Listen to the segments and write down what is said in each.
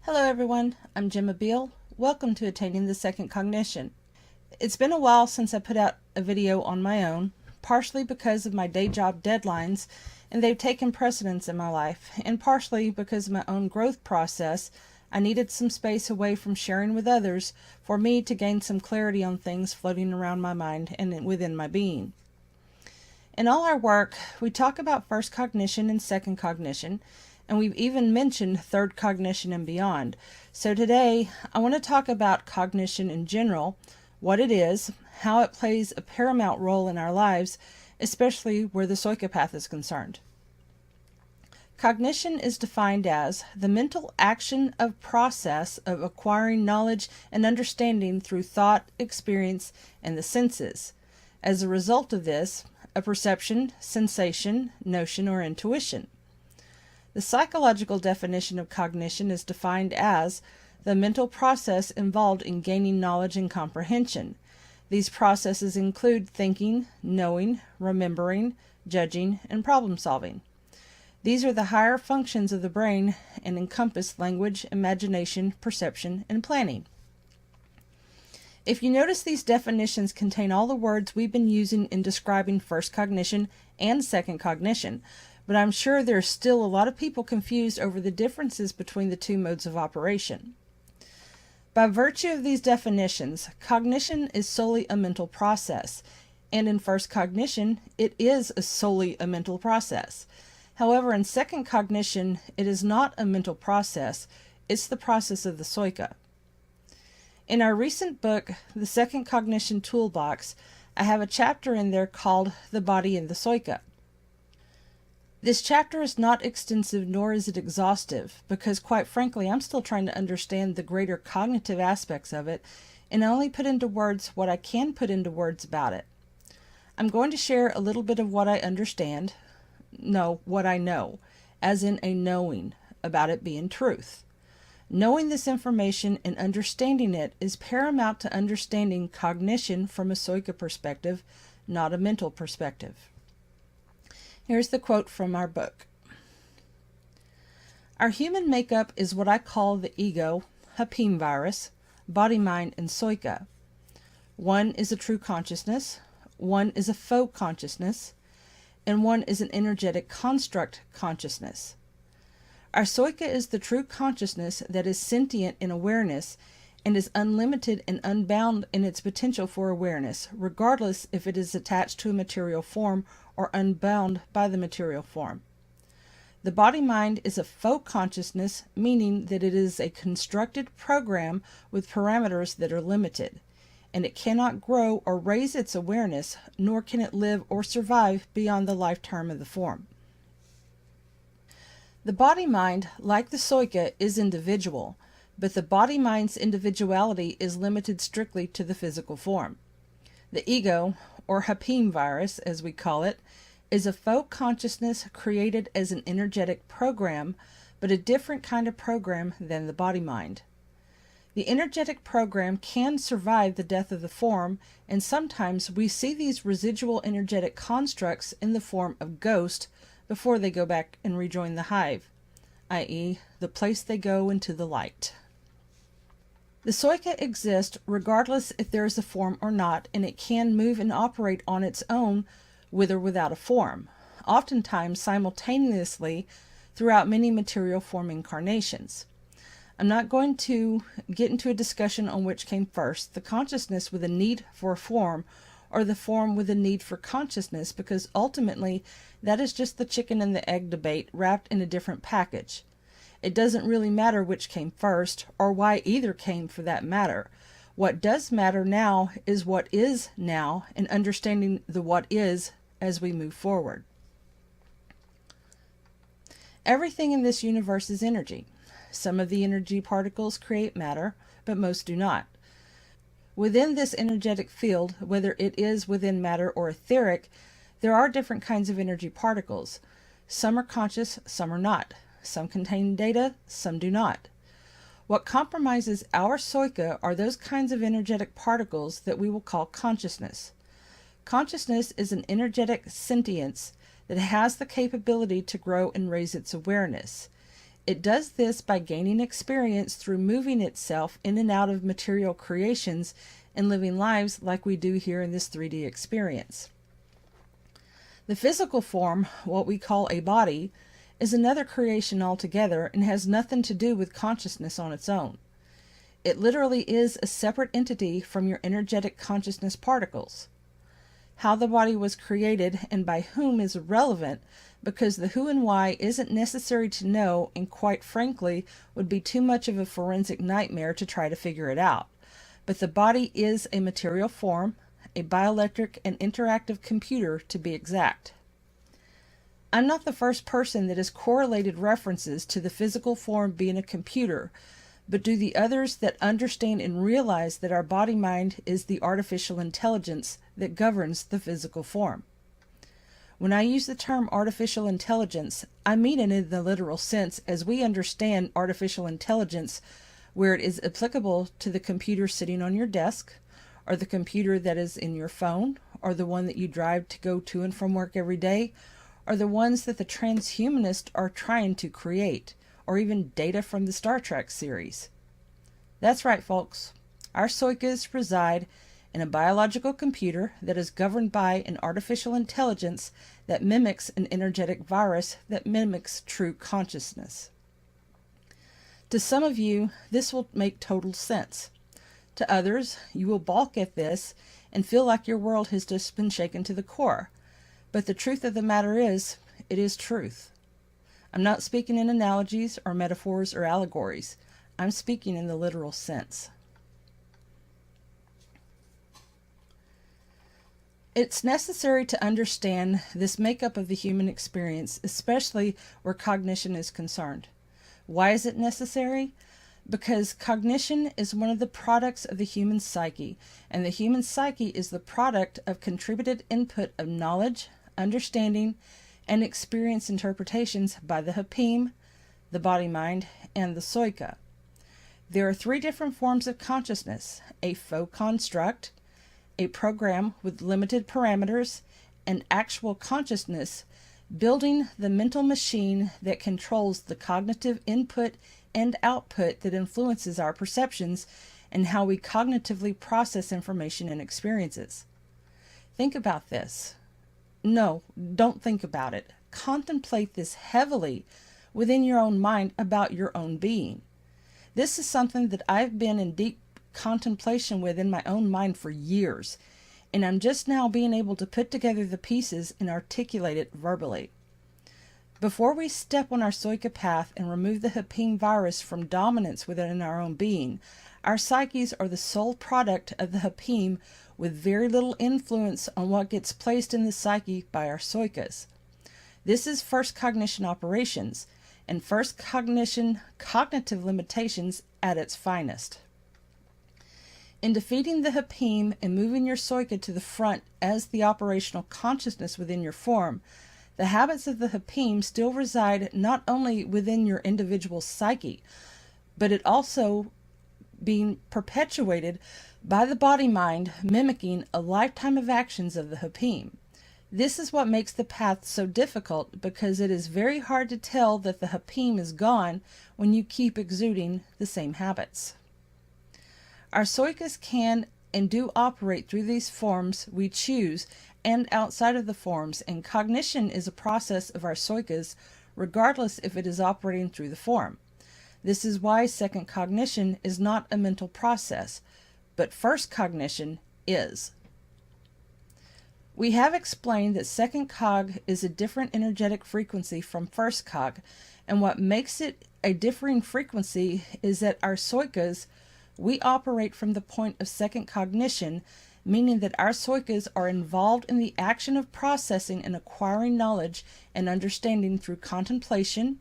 Hello everyone, I'm Gemma Beall. Welcome to Attaining the Second Cognition. It's been a while since I put out a video on my own, partially because of my day job deadlines, and they've taken precedence in my life, and partially because of my own growth process. I needed some space away from sharing with others for me to gain some clarity on things floating around my mind and within my being. In all our work, we talk about first cognition and second cognition, and we've even mentioned third cognition and beyond. So today, I want to talk about cognition in general, what it is, how it plays a paramount role in our lives, especially where the psychopath is concerned. Cognition is defined as the mental action of process of acquiring knowledge and understanding through thought, experience, and the senses. As a result of this, a perception, sensation, notion, or intuition. The psychological definition of cognition is defined as the mental process involved in gaining knowledge and comprehension. These processes include thinking, knowing, remembering, judging, and problem solving. These are the higher functions of the brain and encompass language, imagination, perception, and planning. If you notice, these definitions contain all the words we've been using in describing first cognition and second cognition, but I'm sure there's still a lot of people confused over the differences between the two modes of operation. By virtue of these definitions, cognition is solely a mental process, and in first cognition, it is solely a mental process. However, in second cognition, it is not a mental process, it's the process of the psyche. In our recent book, The Second Cognition Toolbox, I have a chapter in there called The Body and the Psyche. This chapter is not extensive nor is it exhaustive, because quite frankly I'm still trying to understand the greater cognitive aspects of it, and I only put into words what I can put into words about it. I'm going to share a little bit of what I understand, what I know, as in a knowing about it being truth. Knowing this information and understanding it is paramount to understanding cognition from a psyche perspective, not a mental perspective. Here's the quote from our book. Our human makeup is what I call the ego, Hapim virus, body, mind, and psyche. One is a true consciousness, one is a faux consciousness, and one is an energetic construct consciousness. Our psyche is the true consciousness that is sentient in awareness and is unlimited and unbound in its potential for awareness, regardless if it is attached to a material form or unbound by the material form. The body-mind is a faux consciousness, meaning that it is a constructed program with parameters that are limited, and it cannot grow or raise its awareness, nor can it live or survive beyond the lifetime of the form. The body-mind, like the psyche, is individual, but the body-mind's individuality is limited strictly to the physical form. The ego, or Hapim virus, as we call it, is a faux consciousness created as an energetic program, but a different kind of program than the body-mind. The energetic program can survive the death of the form, and sometimes we see these residual energetic constructs in the form of ghost before they go back and rejoin the hive, i.e., the place they go into the light. The psyche exists regardless if there is a form or not, and it can move and operate on its own with or without a form. oftentimes simultaneously throughout many material form incarnations. I'm not going to get into a discussion on which came first, the consciousness with a need for a form, or the form with a need for consciousness, because ultimately that is just the chicken and the egg debate wrapped in a different package. It doesn't really matter which came first, or why either came for that matter. What does matter now is what is now, and understanding the what is as we move forward. Everything in this universe is energy. Some of the energy particles create matter, but most do not. Within this energetic field, whether it is within matter or etheric, there are different kinds of energy particles. Some are conscious, some are not. Some contain data, some do not. What compromises our Soika are those kinds of energetic particles that we will call consciousness. Consciousness is an energetic sentience that has the capability to grow and raise its awareness. It does this by gaining experience through moving itself in and out of material creations and living lives like we do here in this 3D experience. The physical form, what we call a body, is another creation altogether and has nothing to do with consciousness on its own. It literally is a separate entity from your energetic consciousness particles. How the body was created and by whom is irrelevant, because the who and why isn't necessary to know, and quite frankly would be too much of a forensic nightmare to try to figure it out. But the body is a material form, a bioelectric and interactive computer to be exact. I'm not the first person that has correlated references to the physical form being a computer, but do the others that understand and realize that our body-mind is the artificial intelligence that governs the physical form. When I use the term artificial intelligence, I mean it in the literal sense as we understand artificial intelligence, where it is applicable to the computer sitting on your desk, or the computer that is in your phone, or the one that you drive to go to and from work every day, or the ones that the transhumanists are trying to create, or even data from the Star Trek series. That's right, folks. Our Soikas reside in a biological computer that is governed by an artificial intelligence that mimics an energetic virus that mimics true consciousness. To some of you, this will make total sense. To others, you will balk at this and feel like your world has just been shaken to the core. But the truth of the matter is, it is truth. I'm not speaking in analogies or metaphors or allegories. I'm speaking in the literal sense. It's necessary to understand this makeup of the human experience, especially where cognition is concerned. Why is it necessary? Because cognition is one of the products of the human psyche, and the human psyche is the product of contributed input of knowledge, understanding, and experience interpretations by the Hapim, the body-mind, and the Soika. There are three different forms of consciousness: a faux construct, a program with limited parameters, and actual consciousness, building the mental machine that controls the cognitive input and output that influences our perceptions and how we cognitively process information and experiences. Think about this. No, don't think about it. Contemplate this heavily within your own mind about your own being. This is something that I've been in deep contemplation with in my own mind for years, and I'm just now being able to put together the pieces and articulate it verbally. Before we step on our Soika path and remove the Hapim virus from dominance within our own being, our psyches are the sole product of the Hapim with very little influence on what gets placed in the psyche by our Soikas. This is first cognition operations, and first cognition cognitive limitations at its finest. In defeating the Hapim and moving your Soika to the front as the operational consciousness within your form, the habits of the Hapim still reside not only within your individual psyche, but it also being perpetuated by the body-mind mimicking a lifetime of actions of the Hapim. This is what makes the path so difficult, because it is very hard to tell that the Hapim is gone when you keep exuding the same habits. Our Soikas can and do operate through these forms we choose and outside of the forms, and cognition is a process of our psyches, regardless if it is operating through the form. This is why second cognition is not a mental process, but first cognition is. We have explained that second cog is a different energetic frequency from first cog, and what makes it a differing frequency is that our psyches, we operate from the point of second cognition, meaning that our psyches are involved in the action of processing and acquiring knowledge and understanding through contemplation,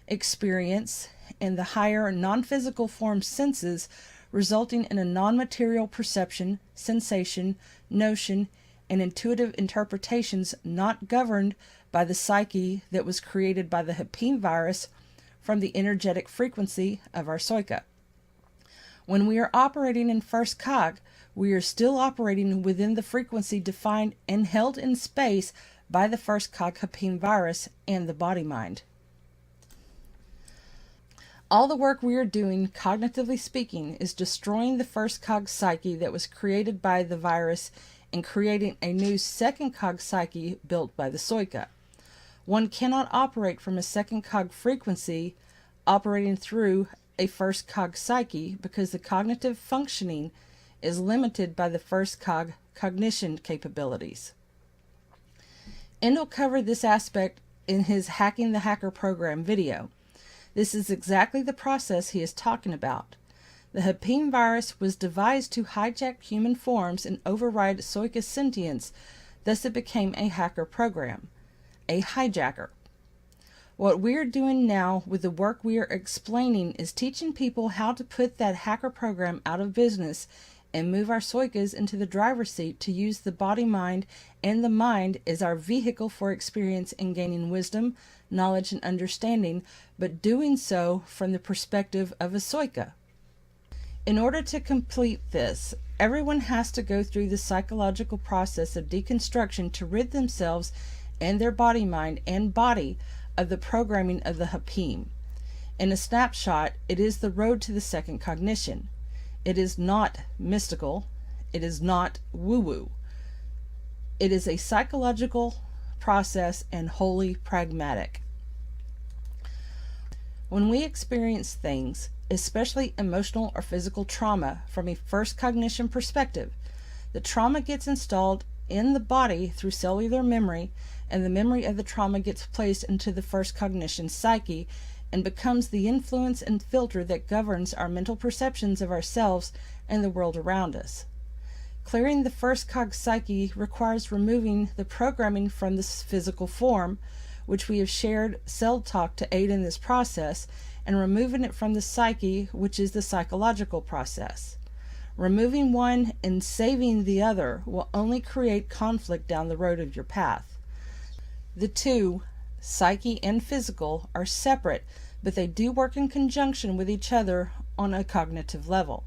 experience, and the higher non-physical form senses, resulting in a non-material perception, sensation, notion, and intuitive interpretations not governed by the psyche that was created by the Beall virus from the energetic frequency of our psyche. When we are operating in first cog, we are still operating within the frequency defined and held in space by the first cog Beall virus and the body mind. All the work we are doing, cognitively speaking, is destroying the first cog psyche that was created by the virus and creating a new second cog psyche built by the psyche. One cannot operate from a second cog frequency operating through a first cog psyche because the cognitive functioning is limited by the first cog cognition capabilities. Endel covered this aspect in his Hacking the Hacker program video. This is exactly the process he is talking about. The Beall virus was devised to hijack human forms and override psychic sentience, thus it became a hacker program, a hijacker. What we're doing now with the work we are explaining is teaching people how to put that hacker program out of business and move our psyches into the driver's seat to use the body mind and the mind as our vehicle for experience and gaining wisdom, knowledge, and understanding, but doing so from the perspective of a psyche. In order to complete this, everyone has to go through the psychological process of deconstruction to rid themselves and their body mind and body of the programming of the Beall. In a snapshot, it is the road to the second cognition. It is not mystical. It is not woo-woo. It is a psychological process and wholly pragmatic. When we experience things, especially emotional or physical trauma, from a first cognition perspective, the trauma gets installed in the body through cellular memory, and the memory of the trauma gets placed into the first cognition psyche and becomes the influence and filter that governs our mental perceptions of ourselves and the world around us. Clearing the first cog psyche requires removing the programming from this physical form, which we have shared cell talk to aid in this process, and removing it from the psyche, which is the psychological process. Removing one and saving the other will only create conflict down the road of your path. The two, psyche and physical, are separate, but they do work in conjunction with each other on a cognitive level.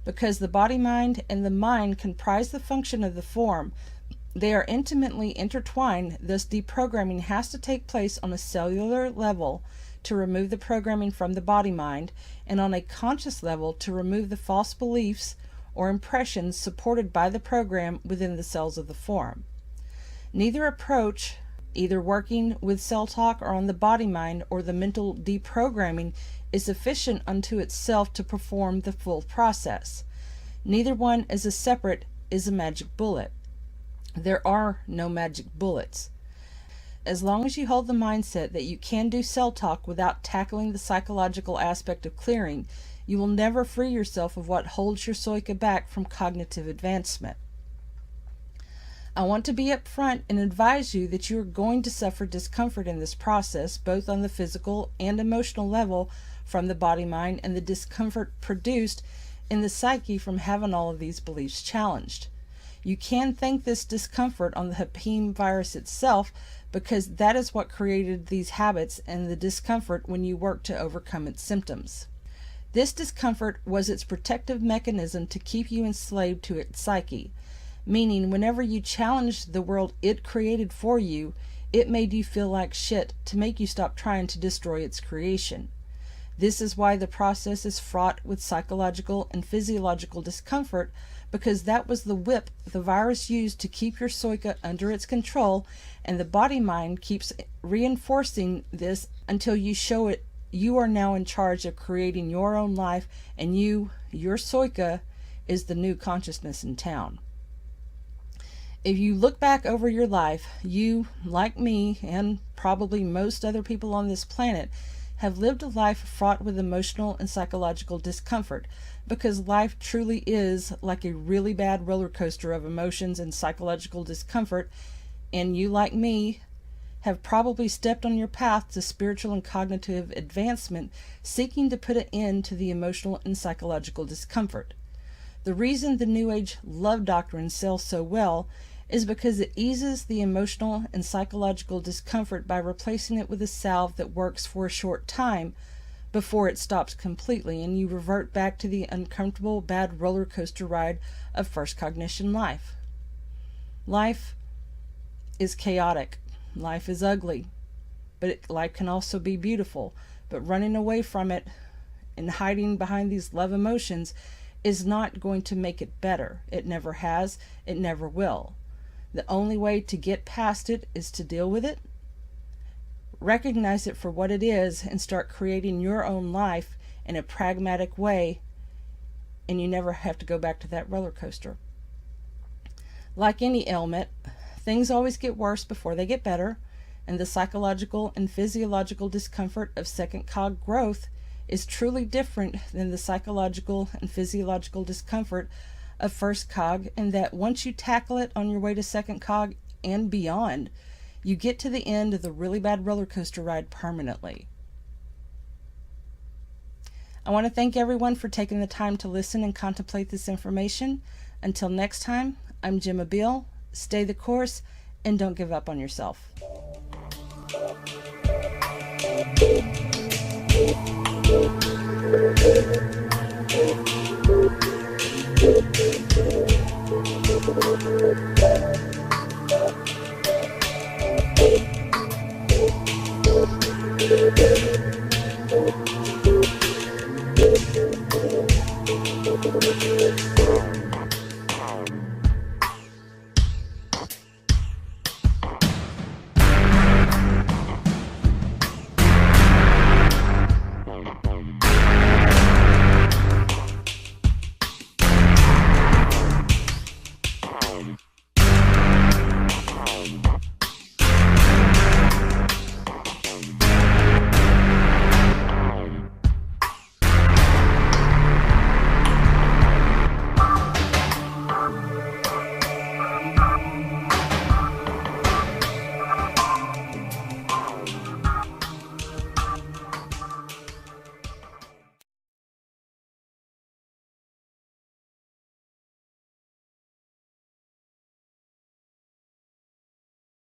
Because the body mind and the mind comprise the function of the form, they are intimately intertwined, thus deprogramming has to take place on a cellular level to remove the programming from the body mind, and on a conscious level to remove the false beliefs or impressions supported by the program within the cells of the form. Neither approach, either working with cell talk or on the body mind or the mental deprogramming, is sufficient unto itself to perform the full process. Neither one as a separate is a magic bullet. There are no magic bullets. As long as you hold the mindset that you can do cell talk without tackling the psychological aspect of clearing, you will never free yourself of what holds your psyche back from cognitive advancement. I want to be upfront and advise you that you are going to suffer discomfort in this process, both on the physical and emotional level from the body mind, and the discomfort produced in the psyche from having all of these beliefs challenged. You can thank this discomfort on the Beall virus itself, because that is what created these habits and the discomfort when you work to overcome its symptoms. This discomfort was its protective mechanism to keep you enslaved to its psyche, meaning whenever you challenged the world it created for you, it made you feel like shit to make you stop trying to destroy its creation. This is why the process is fraught with psychological and physiological discomfort, because that was the whip the virus used to keep your Soika under its control, and the body mind keeps reinforcing this until you show it you are now in charge of creating your own life, and your Soika, is the new consciousness in town. If you look back over your life, you, like me, and probably most other people on this planet, have lived a life fraught with emotional and psychological discomfort, because life truly is like a really bad roller coaster of emotions and psychological discomfort, and you, like me, have probably stepped on your path to spiritual and cognitive advancement, seeking to put an end to the emotional and psychological discomfort. The reason the New Age love doctrine sells so well is because it eases the emotional and psychological discomfort by replacing it with a salve that works for a short time before it stops completely and you revert back to the uncomfortable, bad roller coaster ride of first cognition life. Life is chaotic. Life is ugly. But life can also be beautiful. But running away from it and hiding behind these love emotions is not going to make it better. It never has. It never will. The only way to get past it is to deal with it, recognize it for what it is, and start creating your own life in a pragmatic way, and you never have to go back to that roller coaster. Like any ailment, things always get worse before they get better, and the psychological and physiological discomfort of second cog growth is truly different than the psychological and physiological discomfort of first cog, and that once you tackle it on your way to second cog and beyond, you get to the end of the really bad roller coaster ride permanently. I want to thank everyone for taking the time to listen and contemplate this information. Until next time, I'm Gemma Beall. Stay the course and don't give up on yourself. Thank you.